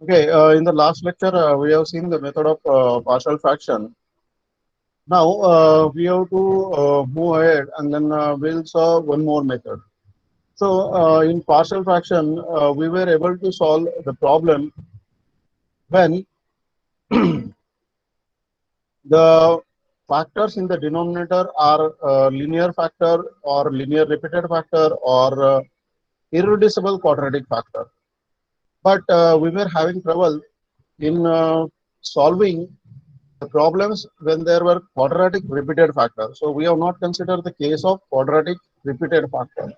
Okay, in the last lecture, we have seen the method of partial fraction. Now, we have to move ahead and then we'll solve one more method. So, in partial fraction, we were able to solve the problem when the factors in the denominator are linear factor or linear repeated factor or irreducible quadratic factor. But we were having trouble in solving the problems when there were quadratic repeated factors. So we have not considered the case of quadratic repeated factor,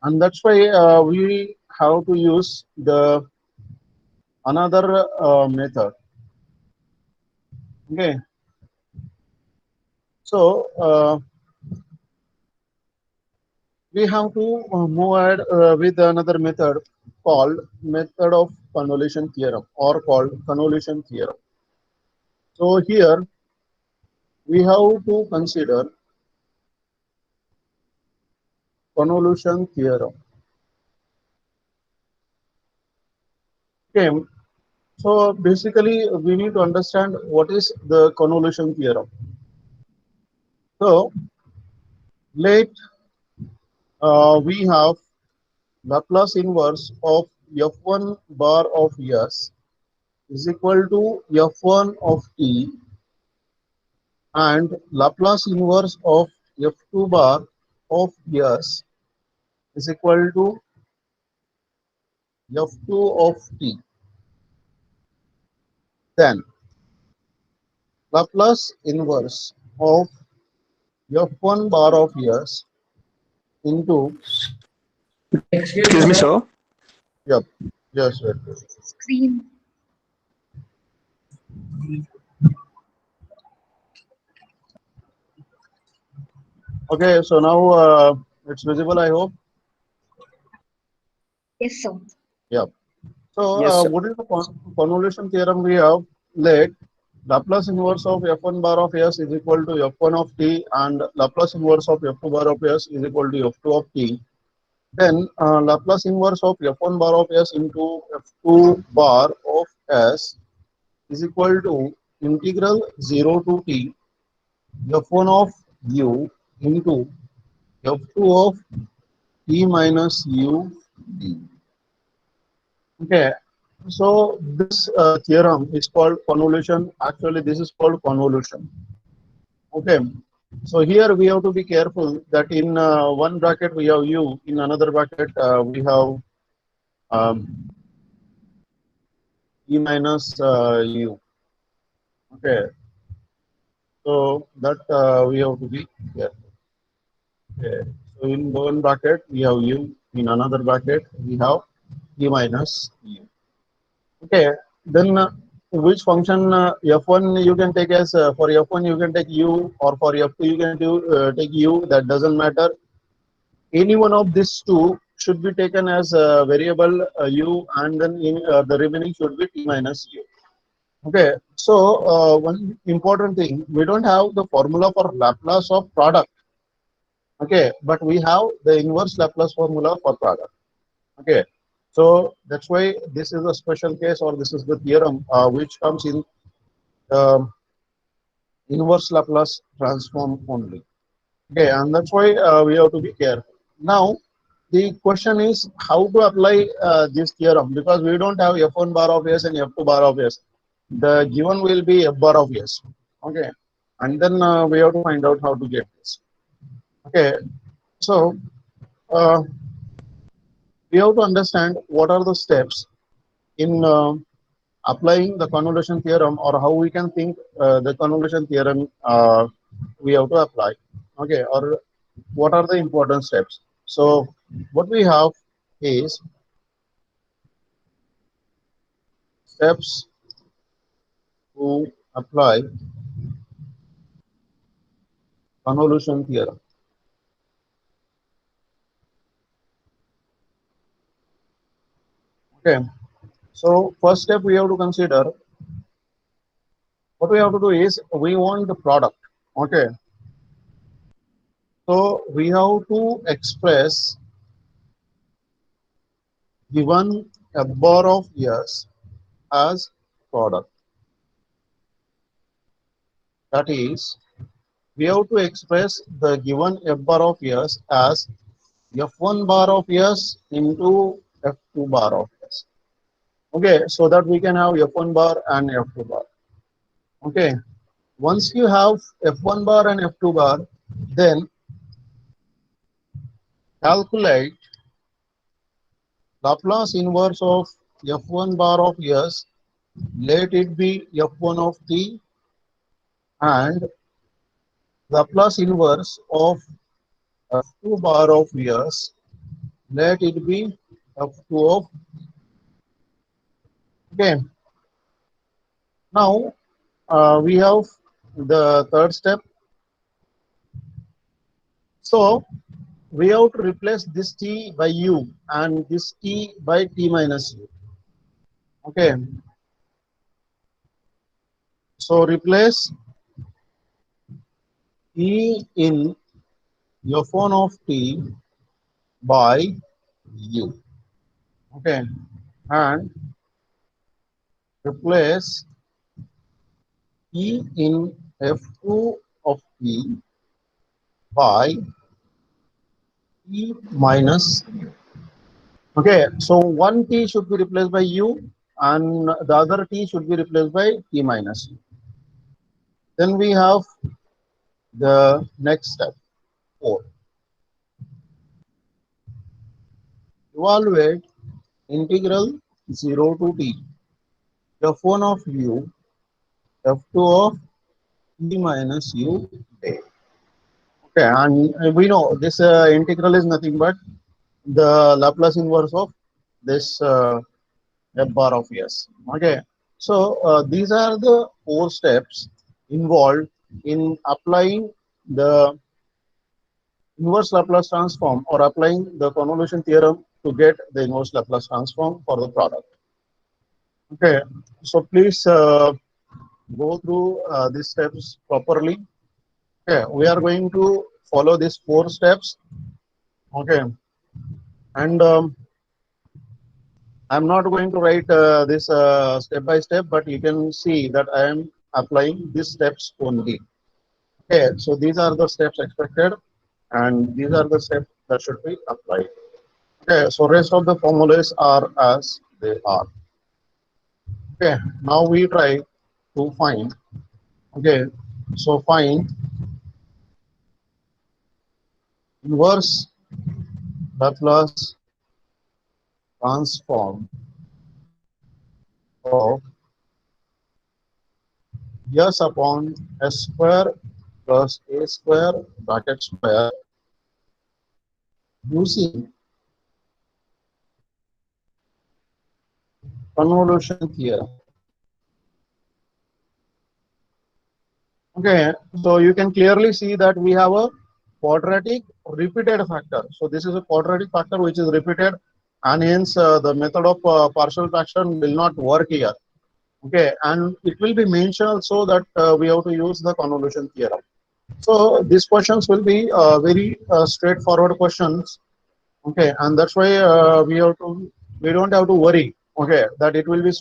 and that's why we have to use the another method. Okay, so we have to move ahead with another method called method of convolution theorem or called convolution theorem. So here we have to consider convolution theorem. Okay, so basically we need to understand what is the convolution theorem. So let we have Laplace inverse of f1 bar of s is equal to f1 of t, and Laplace inverse of f2 bar of s is equal to f2 of t. Then Laplace inverse of f1 bar of s into, Excuse me, sir. yep, just wait. Screen. Okay, so now it's visible, I hope. Yes, sir. Yep. So Yes, sir. what is the convolution theorem we have? Let Laplace inverse of f1 bar of s is equal to f1 of t, and Laplace inverse of f2 bar of s is equal to f2 of t. Then Laplace inverse of f1 bar of s into f2 bar of s is equal to integral 0 to t f1 of u into f2 of t minus u d. Okay, so this theorem is called convolution. Actually, this is called convolution. Okay, so here we have to be careful that in one bracket we have u, in another bracket we have um, e minus u. Okay, so that we have to be careful. Okay, so in one bracket we have u, in another bracket we have e minus u. Okay, then which function f1 you can take as for f1 you can take u, or for f2 you can take u. That doesn't matter. Any one of these two should be taken as a variable u, and then the remaining should be t minus u. Okay, so one important thing, we don't have the formula for Laplace of product. Okay, but we have the inverse Laplace formula for product. Okay, so that's why this is a special case, or this is the theorem which comes in inverse Laplace transform only. Okay, and that's why we have to be careful. Now, the question is how to apply this theorem, because we don't have f1 bar of s and f2 bar of s. The given will be f bar of s. Okay, and then we have to find out how to get this. Okay, so uh, we have to understand what are the steps in applying the convolution theorem, or how we can think the convolution theorem we have to apply. Okay, or what are the important steps? So what we have is steps to apply convolution theorem. Okay, so first step we have to consider, what we have to do is we want the product. Okay, so we have to express given f bar of s as product. That is, we have to express the given f bar of s as f1 bar of s into f2 bar of s. Okay, so that we can have f1 bar and f2 bar. Okay, once you have f1 bar and f2 bar, then calculate Laplace inverse of f1 bar of s, let it be f1 of t, and Laplace inverse of f2 bar of s, let it be f2 of. Okay, now we have the third step. So we have to replace this t by u and this t by t minus u. Okay, so replace e in f1 of t by u. Okay, and replace e in f2 of t by e minus u. Okay, so one t should be replaced by u and the other t should be replaced by t minus u. Then we have the next step, 4. Evaluate integral 0 to t f1 of u f2 of t minus u day. Okay, and we know this integral is nothing but the Laplace inverse of this f bar of s. Okay, so these are the 4 steps involved in applying the inverse Laplace transform or applying the convolution theorem to get the inverse Laplace transform for the product. Okay, so please go through these steps properly. Okay, we are going to follow these 4 steps. Okay, and I'm not going to write this step by step, but you can see that I am applying these steps only. Okay, so these are the steps expected, and these are the steps that should be applied. Okay, so rest of the formulas are as they are. Okay, now we try to find. Okay, so find inverse Laplace transform of s upon s square plus a square bracket square using convolution theorem. Okay, so you can clearly see that we have a quadratic repeated factor. So this is a quadratic factor which is repeated, and hence the method of partial fraction will not work here. Okay, and it will be mentioned also that we have to use the convolution theorem. So these questions will be very straightforward questions. Okay, and that's why we don't have to worry. Okay, that it will be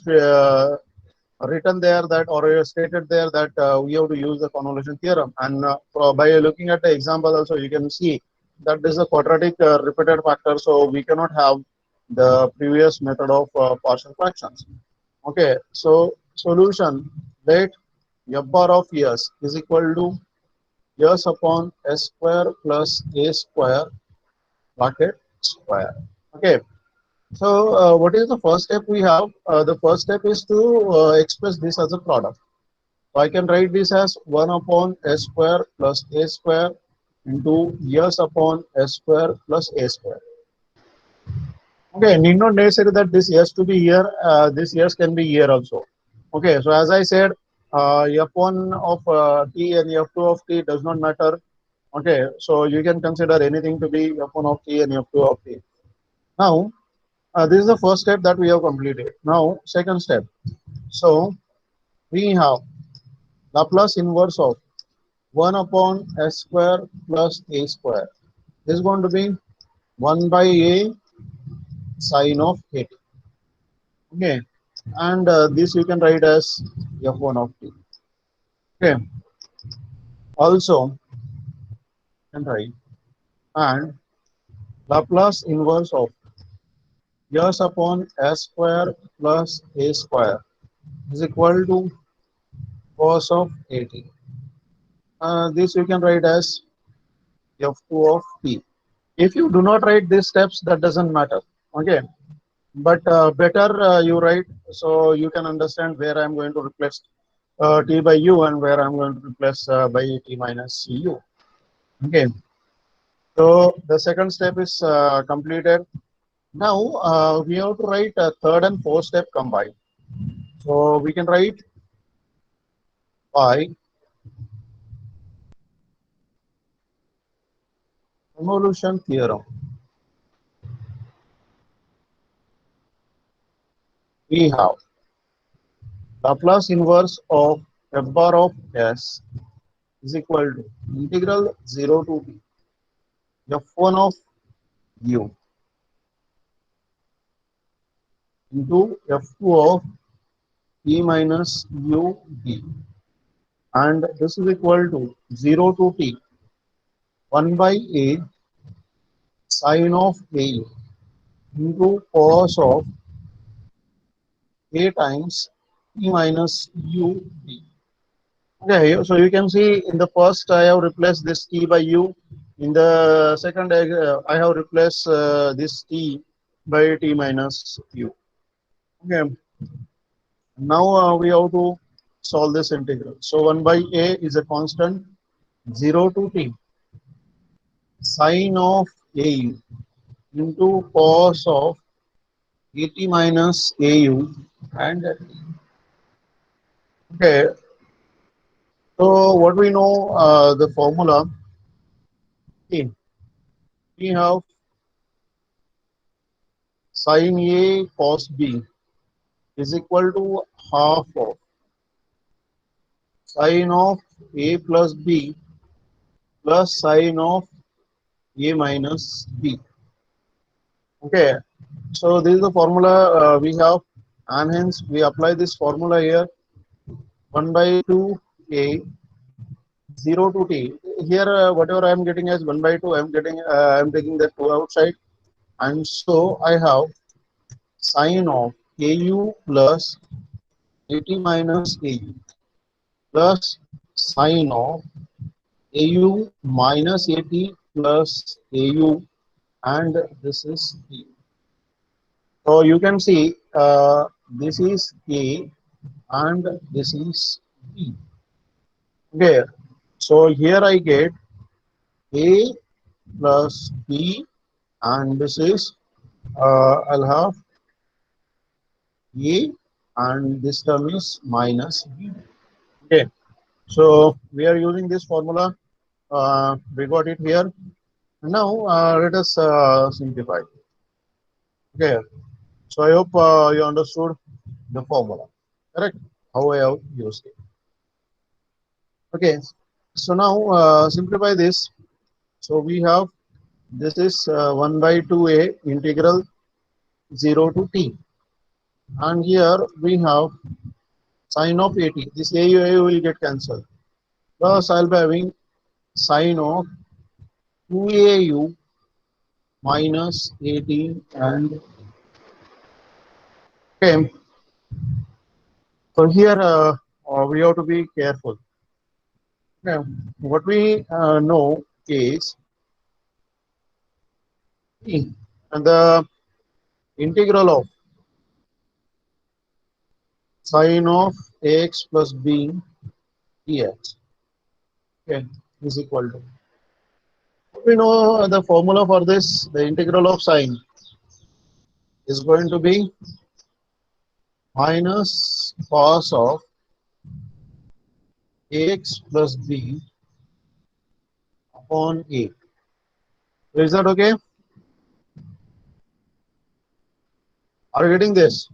written there that or stated there that we have to use the convolution theorem, and by looking at the example also you can see that this is a quadratic repeated factor, so we cannot have the previous method of partial fractions. Okay, so solution, let f bar of s is equal to s upon s square plus a square bracket square. Okay, so what is the first step we have? The first step is to express this as a product. So I can write this as 1 upon s square plus a square into s upon s square plus a square. Okay, need not necessary that this s to be here. This s can be here also. Okay, so as I said, f1 of t and f2 of t does not matter. Okay, so you can consider anything to be f1 of t and f2 of t. Now, this is the first step that we have completed. Now, second step. So, we have Laplace inverse of 1 upon s square plus a square. This is going to be 1 by a sine of a t. Okay. and this you can write as f1 of t. Okay. Also, you can write and Laplace inverse of s upon s square plus a square is equal to cos of at. This you can write as f2 of t. If you do not write these steps, that doesn't matter. Okay, but better you write so you can understand where I'm going to replace t by u and where I'm going to replace by t minus u. Okay, so the second step is completed. Now we have to write third and fourth step combined. So we can write by convolution theorem. We have Laplace inverse of f bar of s is equal to integral 0 to t f1 of u into f2 of t minus u d, and this is equal to 0 to t 1 by a sine of a into cos of a times t minus u d. Okay, so you can see in the first I have replaced this t by u. In the second I have replaced this t by t minus u. Okay, now we have to solve this integral. So 1 by a is a constant, 0 to t sine of a into cos of at minus au and okay. So what we know the formula. Okay, we have sine a cos b is equal to half of sine of a plus b plus sine of a minus b. Okay, so this is the formula we have, and hence we apply this formula here. 1 by 2 a 0 to t. Here whatever I am getting as 1 by 2, I am getting I am taking that 2 outside, and so I have sine of au plus at minus au plus sine of au minus at plus au, and this is b. So you can see this is a and this is b. Okay, so here I get a plus b, and this is I'll have a, and this term is minus b. Okay, so we are using this formula. We got it here. Now let us simplify. Okay, so I hope you understood the formula, correct? How I have used it. Okay, so now simplify this. So we have this is 1 by 2a integral 0 to t, and here we have sine of at. This a will get cancelled. Plus I'll be having sine of 2au minus 18 and okay. So here we have to be careful. Okay. What we know is and the integral of sine of ax plus b dx, okay, is equal to. We know the formula for this. The integral of sine is going to be minus cos of ax plus b upon a. So is that okay? Are you getting this?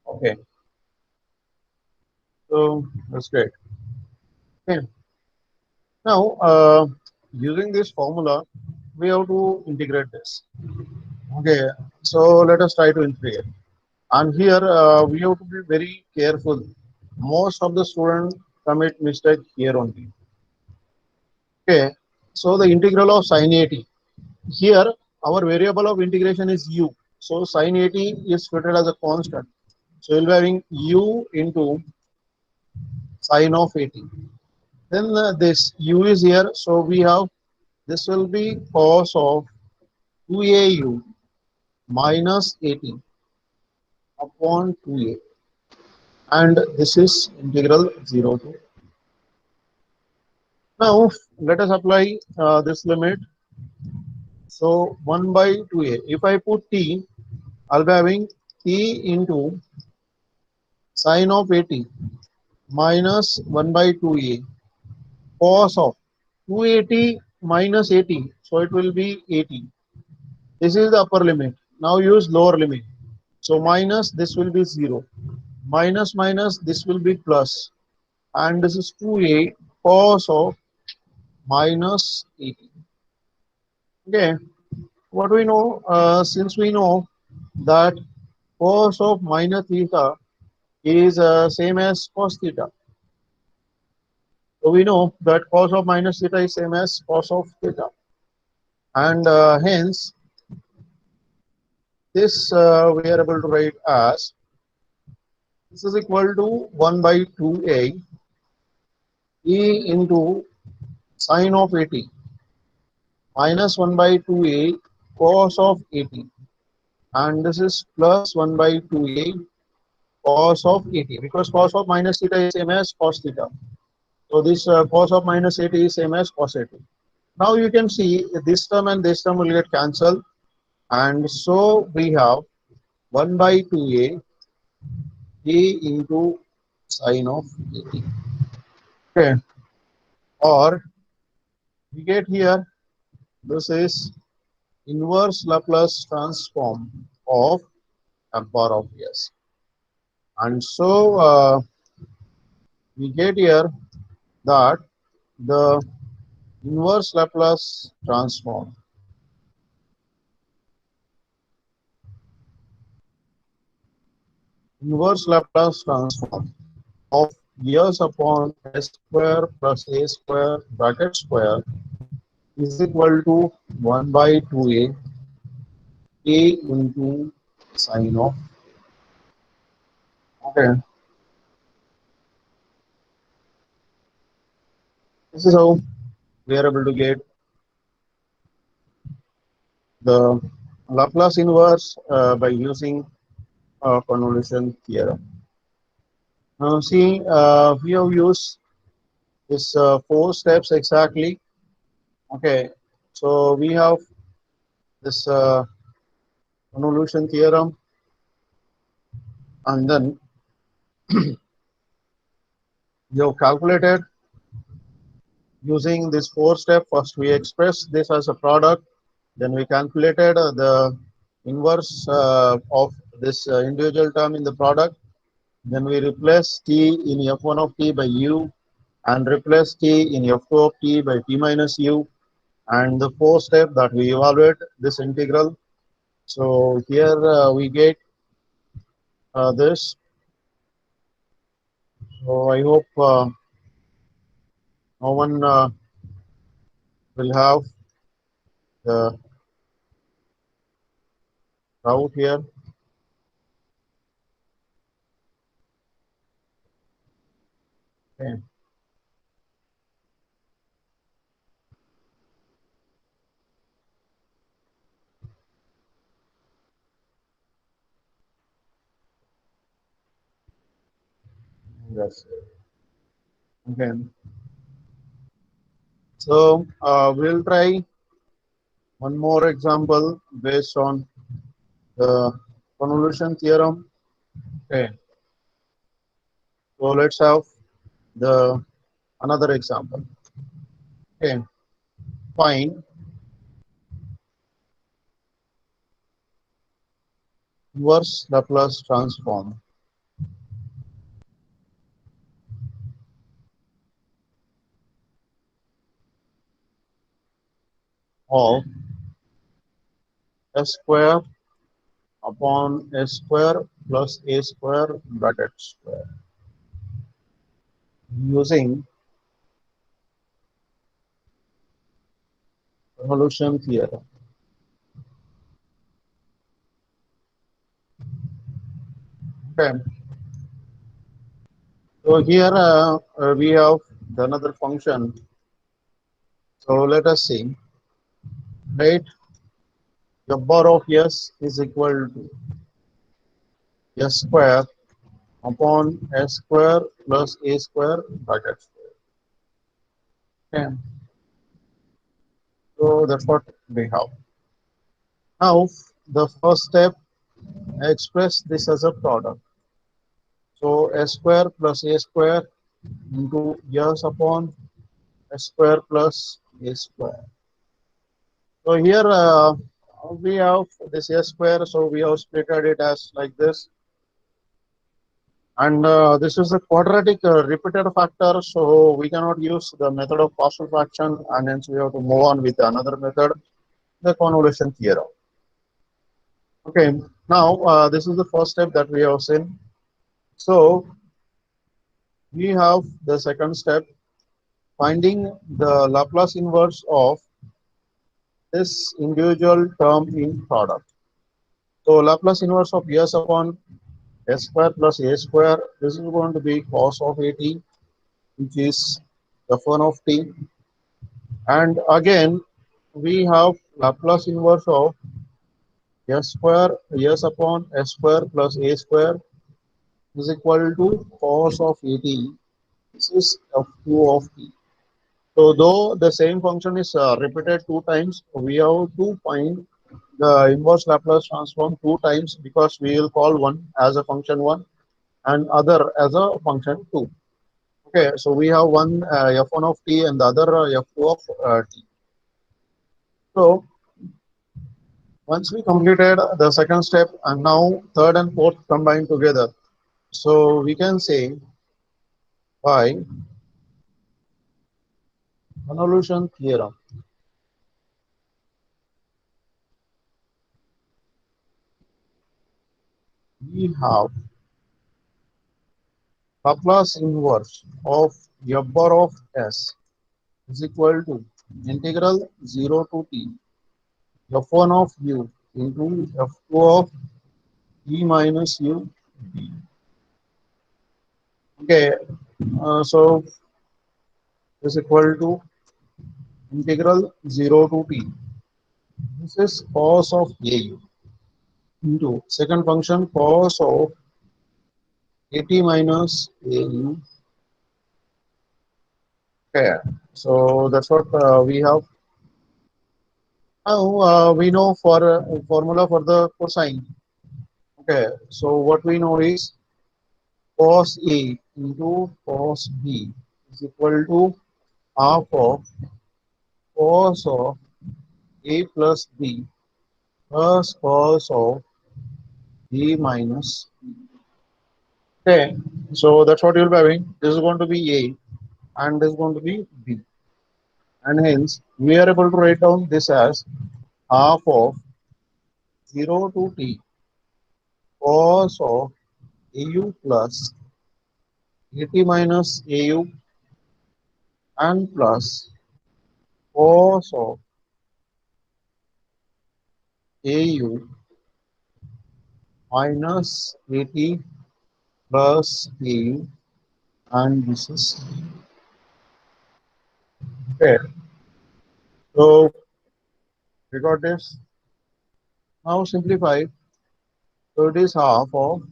Okay. So that's great. Okay. Now, using this formula, we have to integrate this. Okay. So let us try to integrate. And here we have to be very careful. Most of the students commit mistake here only. Okay. So the integral of sin 80. Here our variable of integration is u. So sin 80 is treated as a constant. So we'll be having u into sin of 80. Then this u is here. So we have this will be cos of 2au minus 80 upon 2a. And this is integral 0 to. Now let us apply this limit. So 1 by 2a. If I put t, I'll be having t into sin of 80 minus 1 by 2a cos of 280 minus 80. So it will be 80. This is the upper limit. Now use lower limit. So minus this will be 0. Minus minus this will be plus. And this is 2a cos of minus 80. Okay. What we know, since we know that cos of minus theta is same as cos theta. So we know that cos of minus theta is same as cos of theta. And hence, this we are able to write as this is equal to 1 by 2a e into sin of 80 minus 1 by 2a cos of 80. And this is plus 1 by 2a cos of 80, because cos of minus theta is same as cos theta. So this cos of minus 80 is same as cos 80. Now you can see this term and this term will get cancelled, and so we have 1 by 2a into sin of 80. Okay, or we get here this is inverse Laplace transform of f bar of s, and so we get here that the inverse Laplace transform of s upon s square plus a square bracket square is equal to 1 by 2a into sin of. Okay, this is how we are able to get the Laplace inverse by using convolution theorem. Now see, we have used this 4 steps exactly. Okay, so we have this convolution theorem, and then we have calculated using this 4 step. First we express this as a product, then we calculated the inverse of this individual term in the product, then we replace t in f1 of t by u and replace t in f2 of t by t minus u, and the 4th step that we evaluate this integral. So here we get this. So I hope no one will have the doubt here. Okay. Yes. Okay. So we'll try one more example based on the convolution theorem. Okay. So let's have the another example. Okay. Find inverse Laplace transform of s square upon s square plus a square bracket square using revolution theorem. Okay. So here we have another function. So let us see. Right, the bar of s is equal to s square upon s square plus a square bracket square. Okay. So that's what we have. Now the first step, I express this as a product. So s square plus a square into s upon s square plus a square. So here we have this s square, so we have splitted it as like this. And this is a quadratic repeated factor, so we cannot use the method of partial fraction, and hence we have to move on with another method, the convolution theorem. Okay, now this is the first step that we have seen. So we have the second step, finding the Laplace inverse of this individual term in product. So Laplace inverse of s upon s square plus a square, this is going to be cos of at, which is f1 of t. And again, we have Laplace inverse of s square, s upon s square plus a square is equal to cos of at. This is f2 of t. So though the same function is repeated two times, we have to find the inverse Laplace transform two times, because we will call one as a function 1 and other as a function 2. Okay, so we have one f1 of t and the other f2 of t. So once we completed the second step, and now third and fourth combined together, so we can say by convolution theorem, we have Laplace inverse of f bar of s is equal to integral 0 to t f1 of u into f2 of e minus u. Okay, so is equal to integral 0 to t. This is cos of a into second function cos of at minus au. Okay, so that's what we have. Now we know for formula for the cosine. Okay, so what we know is cos A into cos B is equal to half of cos of A plus B plus cos of A minus B. Okay, so that's what you'll be having. This is going to be A and this is going to be B. And hence we are able to write down this as half of 0 to t cos of au plus at minus au and plus cos of au minus at plus au, and this is okay. So we got this. Now simplify. So it is half of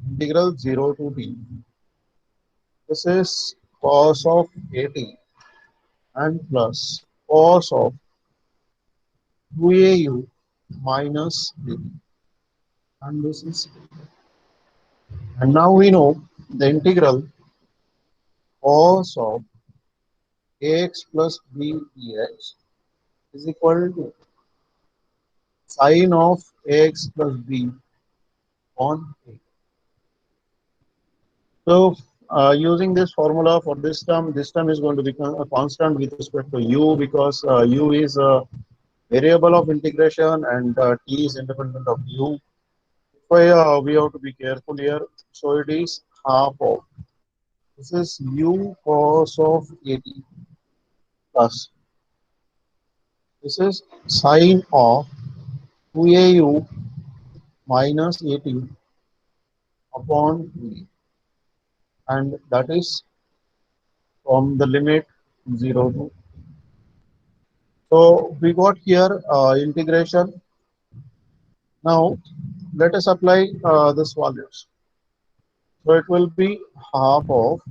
integral 0 to t. This is cos of at and plus cos of 2au minus at, and this is, and now we know the integral cos of ax plus b dx is equal to sine of ax plus b on a. So using this formula for this term is going to become a constant with respect to u, because u is variable of integration and t is independent of u. Why we have to be careful here. So it is half of, this is u cos of 80 plus, this is sine of 2au minus 80 upon v, and that is from the limit 0 to. So we got here integration. Now let us apply this values. So it will be half of,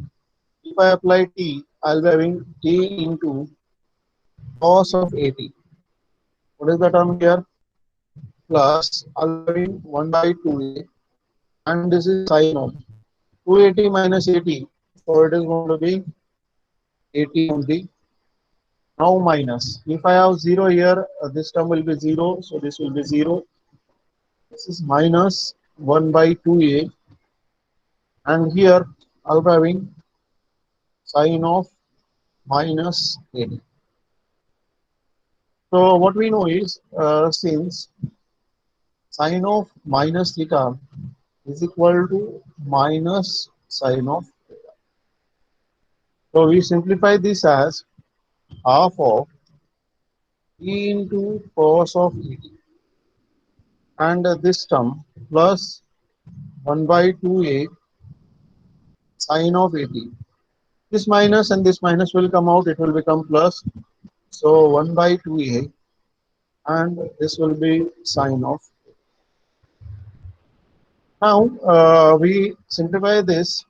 if I apply t, I'll be having t into cos of 80. What is the term here? Plus I'll be having 1 by 2a, and this is sine of 280 minus 80. So it is going to be 80 only. Now minus, if I have 0 here, this term will be 0, so this will be 0. This is minus 1 by 2a, and here I'll be having sine of minus 80. So what we know is, since sine of minus theta is equal to minus sine of theta, so we simplify this as half of e into cos of 80, and this term plus 1 by 2a sine of 80. This minus and this minus will come out, it will become plus. So 1 by 2a, and this will be sine of. Now we simplify this,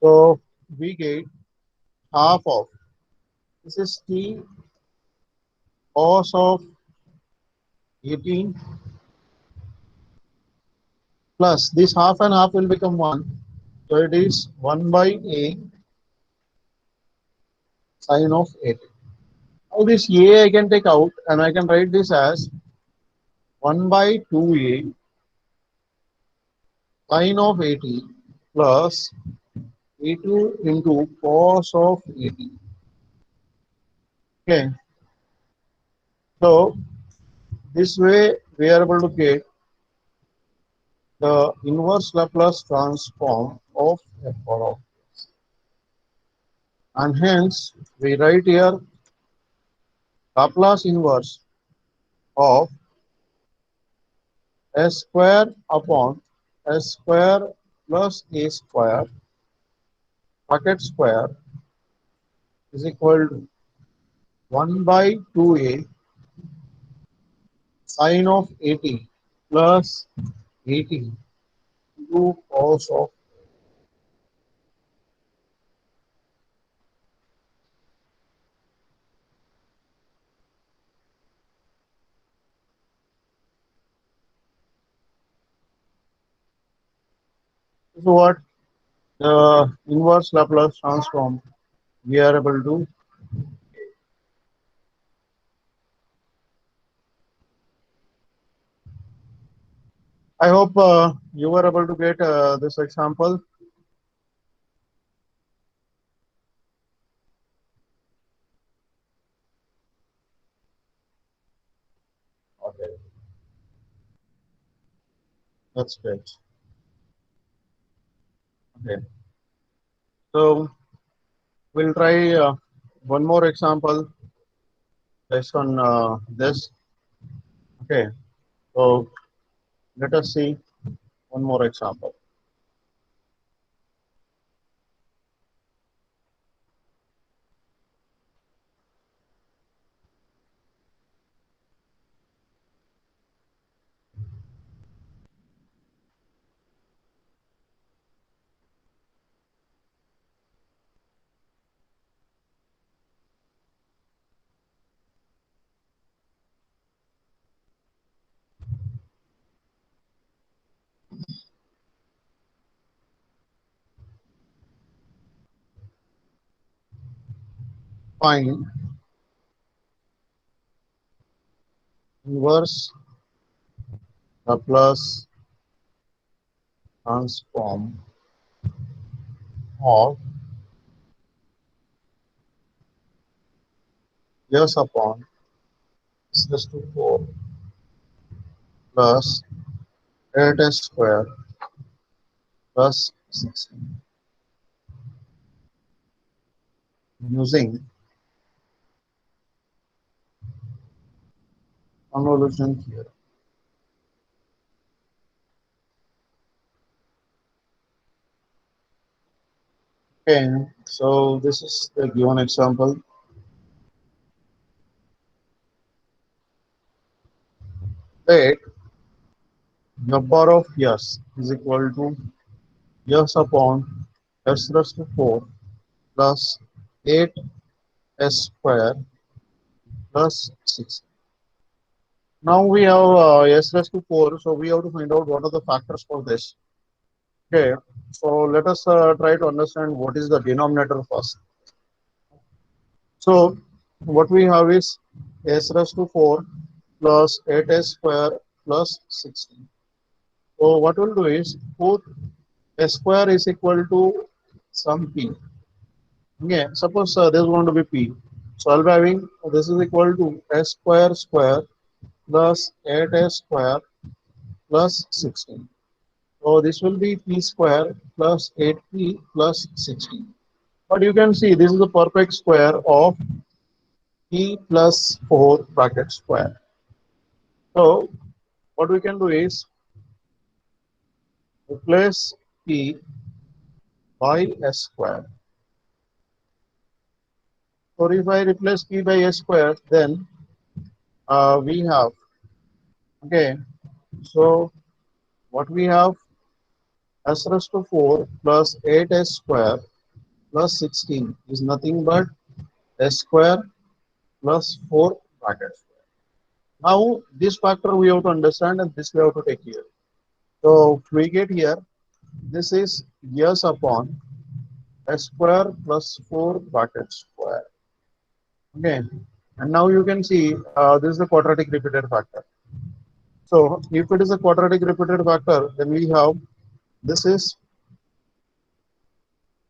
so we get half of, this is t cos of 18 plus this half and half will become 1. So it is 1 by a sine of 80. Now this a I can take out and I can write this as 1 by 2a sine of 80 plus a2 into cos of 80. Okay. So this way we are able to get the inverse Laplace transform of f of, and hence we write here Laplace inverse of s square upon s square plus a square bracket square is equal to 1 by 2a sine of 80 plus 80 into cos of. So what the inverse Laplace transform we are able to. I hope you were able to get this example. Okay, that's great. Okay, so we'll try one more example based on this. Okay, so let us see one more example. Find inverse Laplace transform of s upon s raised to 4 plus 8s square plus 16 using convolution theorem. Okay, so this is the given example. Let f bar of s is equal to s upon s raised to 4 plus 8s square plus 6. Now we have s raised to 4, so we have to find out what are the factors for this. Okay, so let us try to understand what is the denominator first. So what we have is s raised to 4 plus 8s square plus 16. So what we'll do is put s square is equal to some p. Okay, suppose this is going to be p. So I'll be having this is equal to s square square plus 8s square plus 16. So this will be p square plus 8p plus 16. But you can see this is the perfect square of p plus 4 bracket square. So what we can do is replace p by s square. So if I replace p by s square, then we have, okay, so what we have s raised to 4 plus 8s square plus 16 is nothing but s square plus 4 bracket square. Now this factor we have to understand and this we have to take here. So we get here, this is s upon s square plus 4 bracket square. Okay, and now you can see this is the quadratic repeated factor. So if it is a quadratic repeated factor, then we have this is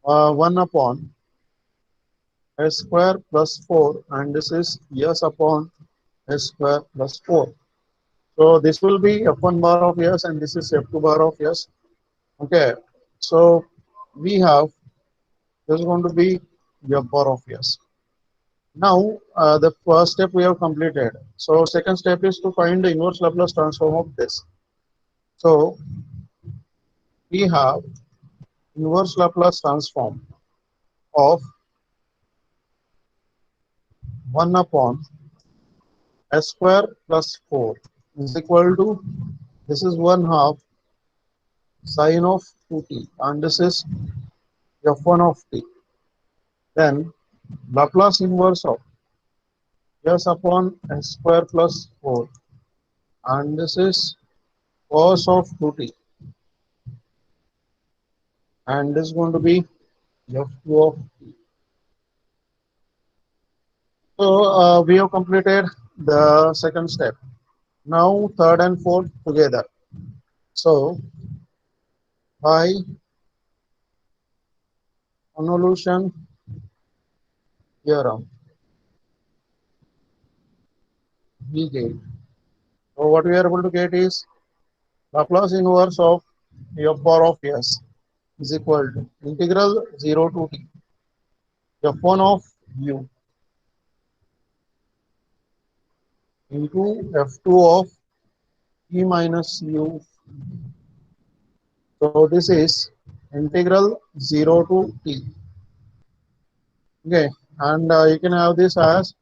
1 upon s square plus 4 and this is s upon s square plus 4. So this will be f1 bar of s and this is f2 bar of s. Okay, so we have this is going to be f bar of s. Now the first step we have completed. So second step is to find the inverse Laplace transform of this. So we have inverse Laplace transform of 1 upon s square plus 4 is equal to, this is 1 half sine of 2t and this is f1 of t. Then Laplace inverse of s upon s square plus 4 and this is cos of 2t and this is going to be f2 of t. So we have completed the second step. Now third and fourth together. So by convolution theorem we get. So what we are able to get is Laplace inverse of f bar of s is equal to integral 0 to t f1 of u into f2 of t minus u. So this is integral 0 to t. Okay, and you can have this as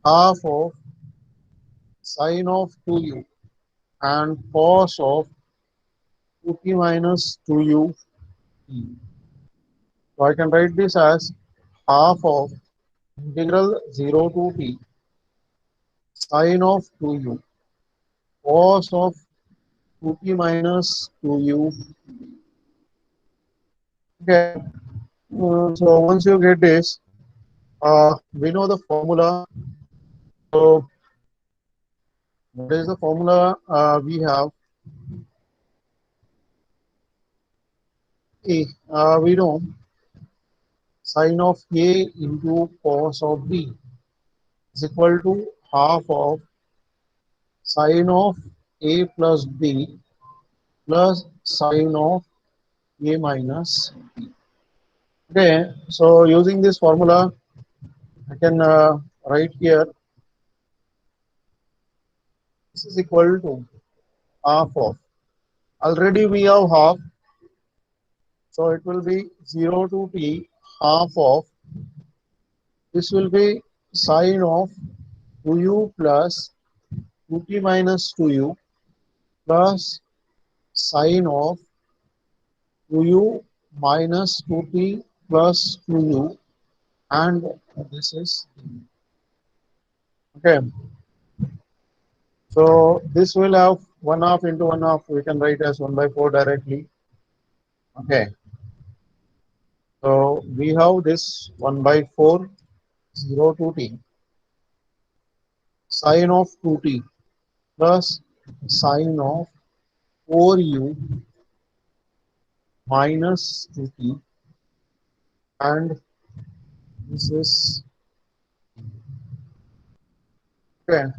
half of sine of 2u and cos of 2t minus 2u t. So I can write this as half of integral 0 to t sine of 2u cos of 2t minus 2u. Okay, so once you get this, we know the formula. So what is the formula we have? A, we know sine of a into cos of b is equal to half of sine of a plus b plus sine of a minus b. Okay, so using this formula, I can write here this is equal to half of. Already we have half, so it will be 0 to t half of. This will be sine of 2u plus 2t minus 2u plus sine of 2u minus 2t plus 2u, and this is okay. So this will have 1 half into 1 half. We can write as 1 by 4 directly. Okay. So we have this 1 by 4, 0 to t, sine of 2t plus sine of 4u minus 2t, and this is okay.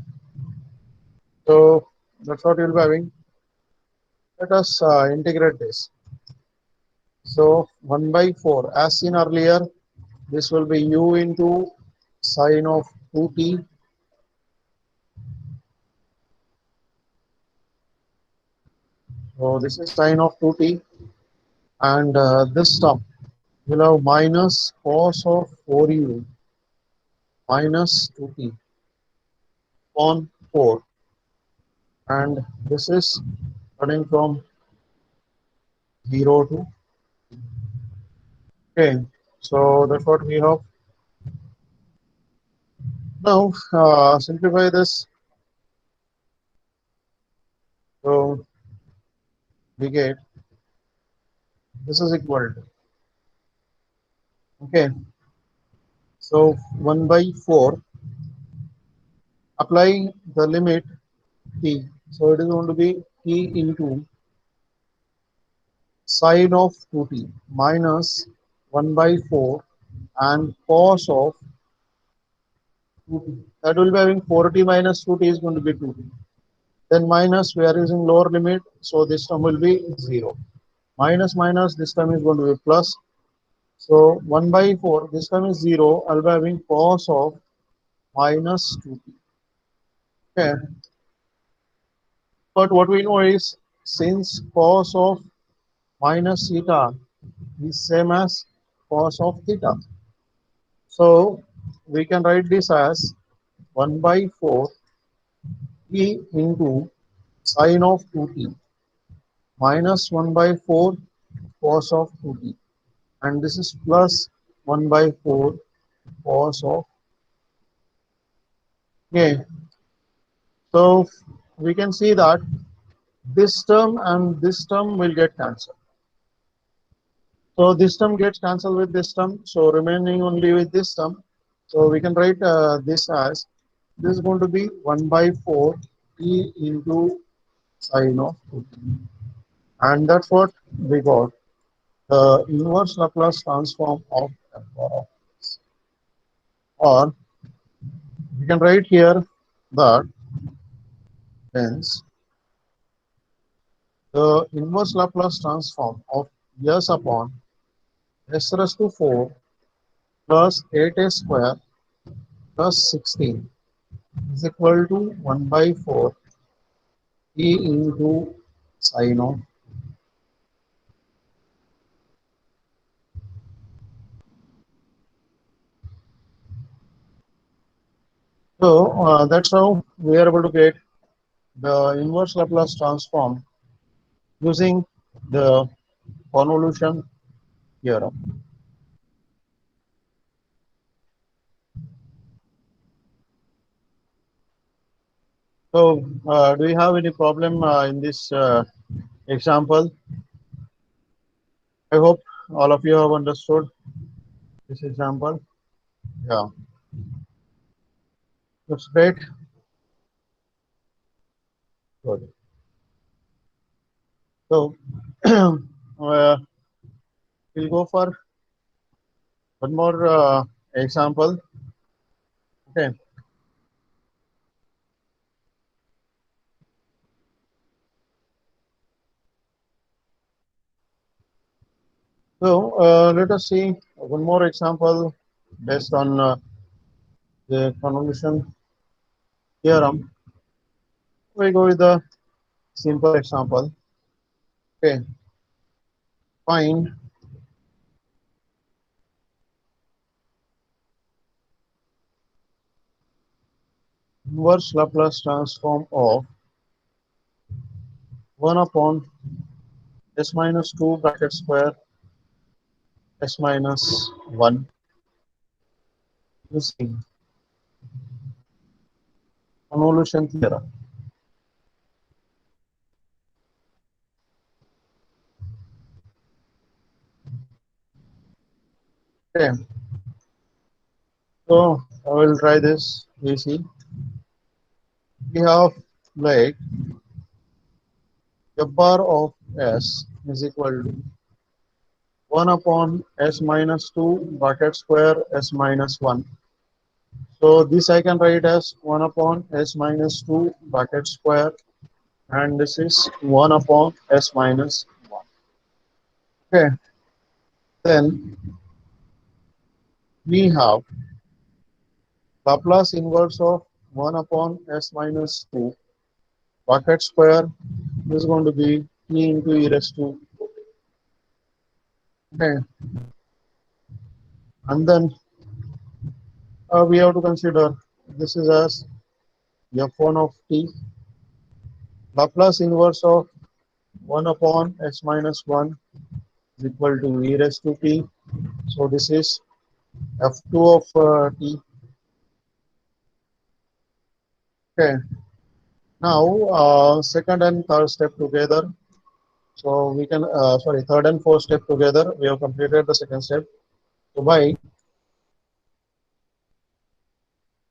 So that's what you'll be having. Let us integrate this. So 1 by 4, as seen earlier, this will be u into sine of 2t. So this is sine of 2t, and this term will have minus cos of 4u minus 2t on 4, and this is running from 0 to okay. So that's what we have. Now simplify this. So we get this is equal to okay. So 1 by 4, applying the limit t. So it is going to be t into sine of 2t minus 1 by 4 and cos of 2t. That will be having 4t minus 2t is going to be 2t. Then minus, we are using lower limit, so this term will be 0. Minus minus, this term is going to be plus. So 1 by 4, this term is 0. I'll be having cos of minus 2t. Okay. But what we know is since cos of minus theta is same as cos of theta, so we can write this as 1 by 4 t into sine of 2t minus 1 by 4 cos of 2t, and this is plus 1 by 4 cos of okay. So we can see that this term and this term will get cancelled. So this term gets cancelled with this term, so remaining only with this term. So we can write this as this is going to be 1 by 4 t into sine of 2t, and that's what we got, the inverse Laplace transform of f of x. Or we can write here that hence the inverse Laplace transform of s upon s raised to 4 plus 8a square plus 16 is equal to 1 by 4 e into sine of. So that's how we are able to get the inverse Laplace transform using the convolution theorem. So do you have any problem in this example? I hope all of you have understood this example. Yeah, that's great. Good. So we'll go for one more example. Okay. So let us see one more example based on the convolution theorem. We go with the simple example. Okay, find inverse Laplace transform of 1 upon s minus 2 bracket square s minus 1 using convolution theorem. Okay, so I will try this. We see we have like f bar of s is equal to 1 upon s minus 2 bracket square s minus 1. So this I can write as 1 upon s minus 2 bracket square, and this is 1 upon s minus 1. Okay, then we have Laplace inverse of 1 upon s minus 2 bracket square is going to be t into e raised to. Okay, and then we have to consider this is as f1 of t. Laplace inverse of 1 upon s minus 1 is equal to e raised to t. So this is f2 of t. Okay. Now second and third step together. So we can sorry, third and fourth step together. We have completed the second step. So by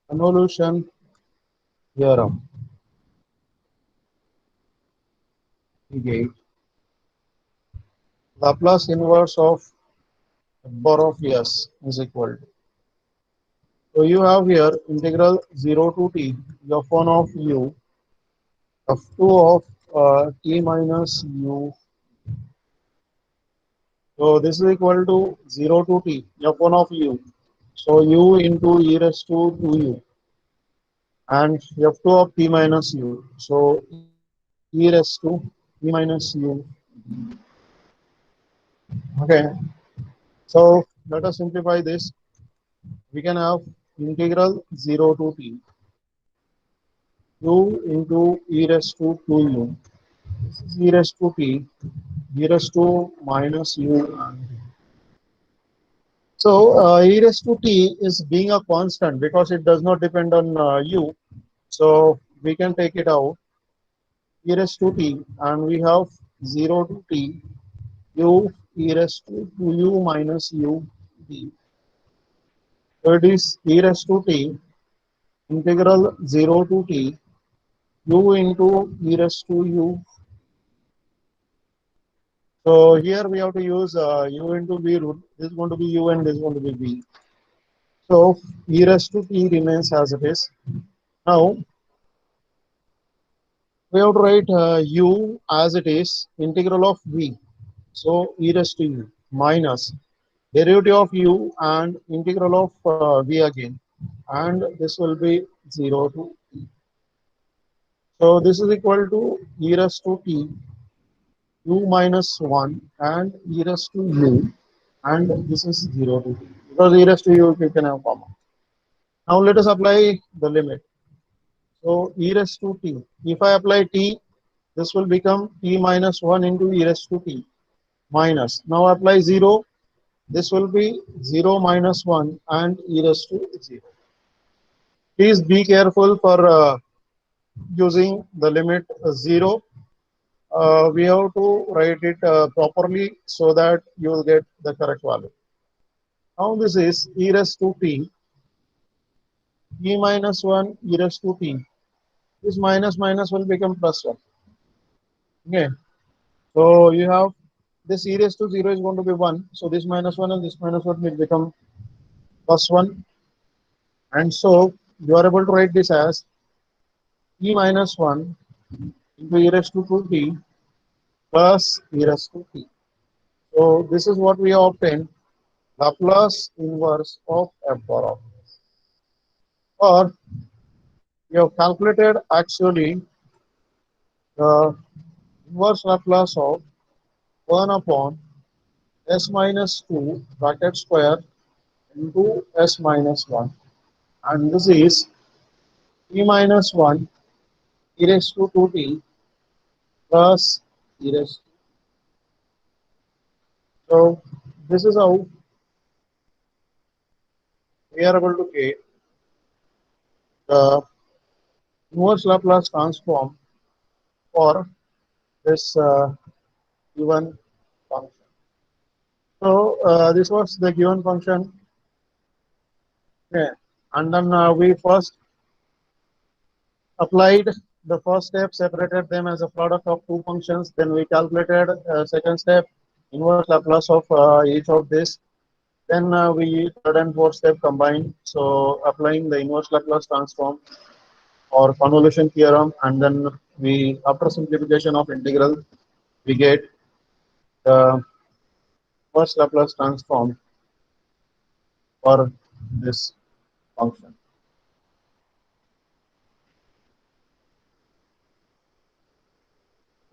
convolution theorem, we get Laplace inverse of bar of s is equal to. So you have here integral 0 to t f1 of u f2 of t minus u. So this is equal to 0 to t f1 of u. So u into e raised to 2u and f2 of t minus u. So e raised to t minus u. Okay. So let us simplify this. We can have integral 0 to t u into e raised to 2u. This is e raised to t, e raised to minus u. So e raised to t is being a constant because it does not depend on u. So we can take it out e raised to t, and we have 0 to t u e raised to 2u minus u d. So it is e raised to t integral 0 to t u into e raised to u. So here we have to use u into v rule. This is going to be u and this is going to be v. So e raised to t remains as it is. Now we have to write u as it is integral of v. So e raised to u minus derivative of u and integral of v again, and this will be 0 to t. So this is equal to e raised to t u minus 1 and e raised to u, and this is 0 to t because e raised to u you can have common. Now let us apply the limit. So e raised to t, if I apply t, this will become t minus 1 into e raised to t minus, now apply 0, this will be 0 minus 1 and e raised to 0. Please be careful for using the limit 0. We have to write it properly so that you will get the correct value. Now this is e raised to t, t minus 1 e raised to t. This minus minus will become plus 1. Okay. So you have this e raised to 0 is going to be 1. So this minus 1 and this minus 1 will become plus 1. And so you are able to write this as e minus 1 into e raised to 2t plus e raised to t. So So this is what we obtained, Laplace inverse of f bar of s. Or we have calculated actually the inverse Laplace of 1 upon s minus 2 bracket square into s minus 1, and this is t minus 1 e raised to 2t plus e raised to. So this is how we are able to get the inverse Laplace transform for this given function. So this was the given function. Okay. And then we first applied the first step, separated them as a product of two functions. Then we calculated second step, inverse Laplace of each of this. Then we third and fourth step combined. So applying the inverse Laplace transform or convolution theorem, and then we, after simplification of integral, we get the inverse Laplace transform for this function.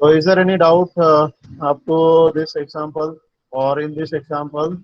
So is there any doubt up to this example or in this example?